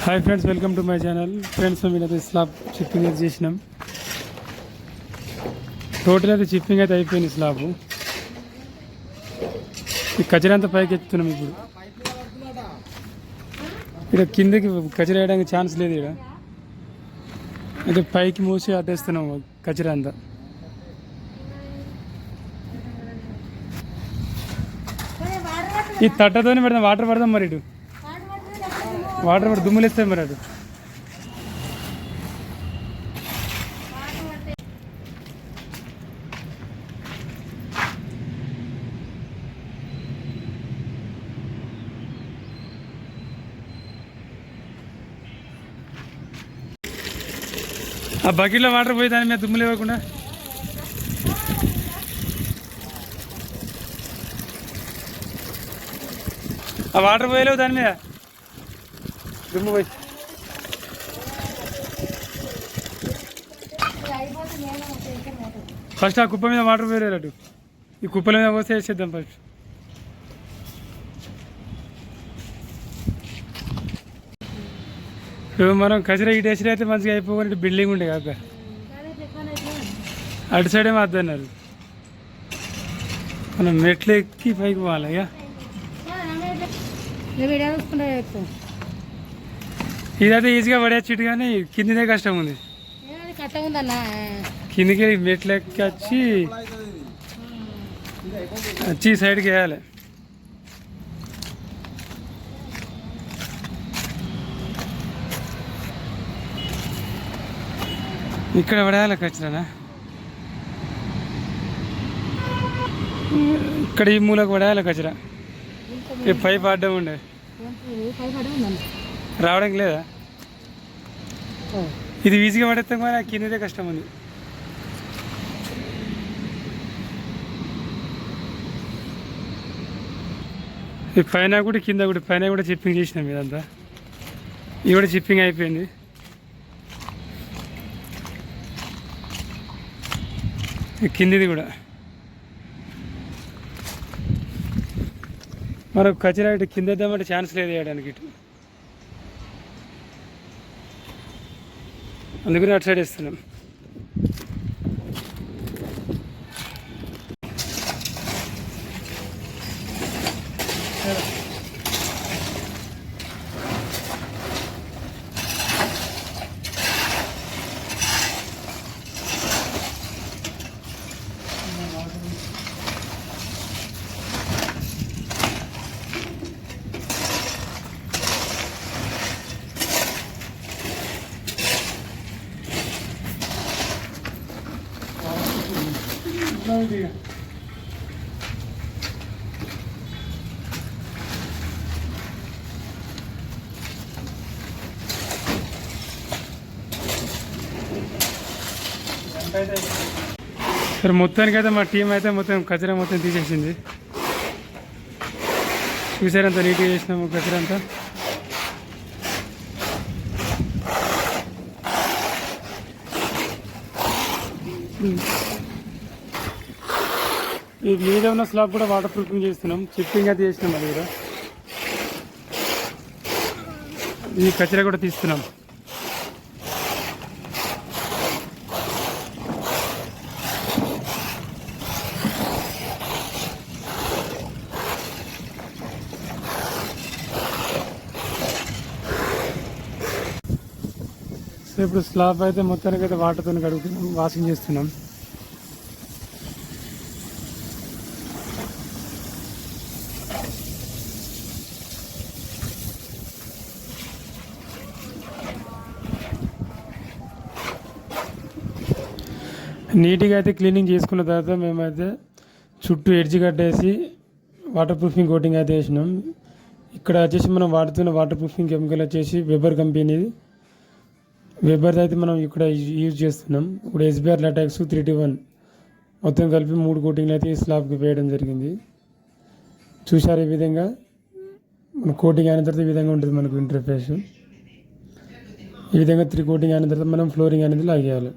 Hi friends, welcome to my channel. Friends మేము అయితే slab chipping అయితే చేసినాం. టోటల్ అయితే చిప్పింగ్ అయితే అయిపోయింది. స్లాబ్ ఈ కచరా అంతా పైకి ఎత్తుతున్నాం. ఇప్పుడు ఇక్కడ కిందకి కచరా వేయడానికి ఛాన్స్ లేదు. ఇక్కడ అయితే పైకి మూసి అట్టేస్తున్నాం కచరా అంతా. ఈ తట్టతోనే పెడదాం, వాటర్ పడదాం. మరి ఇటు వాటర్ పడి దుమ్ములు ఇస్తాయి. మరి అటు ఆ బకెట్లో వాటర్ పోయి దాని మీద దుమ్ములు ఇవ్వకుండా ఆ వాటర్ పోయలేవు దాని మీద దుమ్ము పోయి. ఫస్ట్ ఆ కుప్ప మీద వాటర్ పోయలేరు. అటు ఈ కుప్పల మీద పోస్తే వేసేద్దాం. ఫస్ట్ మనం కచరా ఇటు వేసినా అయితే మంచిగా అయిపోవాలి. బిల్డింగ్ ఉండే కాక అటు సైడ్ ఏమో వద్దన్నారు. మనం మెట్లు ఎక్కి పైకి పోవాలి. ఇదైతే ఈజీగా పడేచ్చు, కానీ కిందిదే కష్టం ఉంది. కిందికి మెట్లు ఎక్కి వచ్చి సైడ్కి వేయాలి. ఇక్కడ పడేయాలి కచరానా. ఇక్కడ ఈ మూలకు పడేయాలి కచరా. పైప్ అడ్డం ఉండే రావడానికి లేదా? ఇది ఈజీగా పడేస్తాం, కానీ కిందదే కష్టం ఉంది. ఈ పైన కూడా కింద కూడా పైన కూడా చిప్పింగ్ చేసినాం. ఇదంతా ఇది కూడా చిప్పింగ్ అయిపోయింది. కిందిది కూడా మనకు కచరా ఇటు కింద వేద్దామంటే ఛాన్స్ లేదు వేయడానికి. ఇటు అందుకని అటు సైడ్ వేస్తున్నాం. సరే, మొత్తానికైతే మా టీం అయితే మొత్తం కచరా మొత్తం తీసేసింది. చూసారంత నీట్గా చేసినాము కచరా అంతా. ఈ మీద ఉన్న స్లాబ్ కూడా వాటర్ ప్రూఫింగ్ చేస్తున్నాం. చిప్పింగ్ అయితే చేసినాం. అది కూడా ఈ కచరా కూడా తీస్తున్నాం. సో ఇప్పుడు స్లాబ్ అయితే మొత్తానికి అయితే వాటర్తో కడుగుతున్నాం, వాషింగ్ చేస్తున్నాం. నీట్గా అయితే క్లీనింగ్ చేసుకున్న తర్వాత మేమైతే చుట్టూ ఎడ్జ్ కట్టేసి వాటర్ ప్రూఫింగ్ కోటింగ్ అయితే వేసినాం. ఇక్కడ వచ్చేసి మనం వాడుతున్న వాటర్ ప్రూఫింగ్ కెమికల్ వచ్చేసి వెబర్ కంపెనీది. వెబర్ అయితే మనం ఇక్కడ యూజ్ చేస్తున్నాం. ఇప్పుడు ఎస్బిఆర్ లాటెక్స్ 3T1 మొత్తం కలిపి 3 కోటింగ్లు అయితే ఈ స్లాబ్కి వేయడం జరిగింది. చూసారు ఈ విధంగా మన కోటింగ్ అయిన తర్వాత ఈ విధంగా ఉంటుంది మనకు ఇంటర్ఫేస్. ఈ విధంగా 3 కోటింగ్ అయిన తర్వాత మనం ఫ్లోరింగ్ అనేది లాగేయాలి.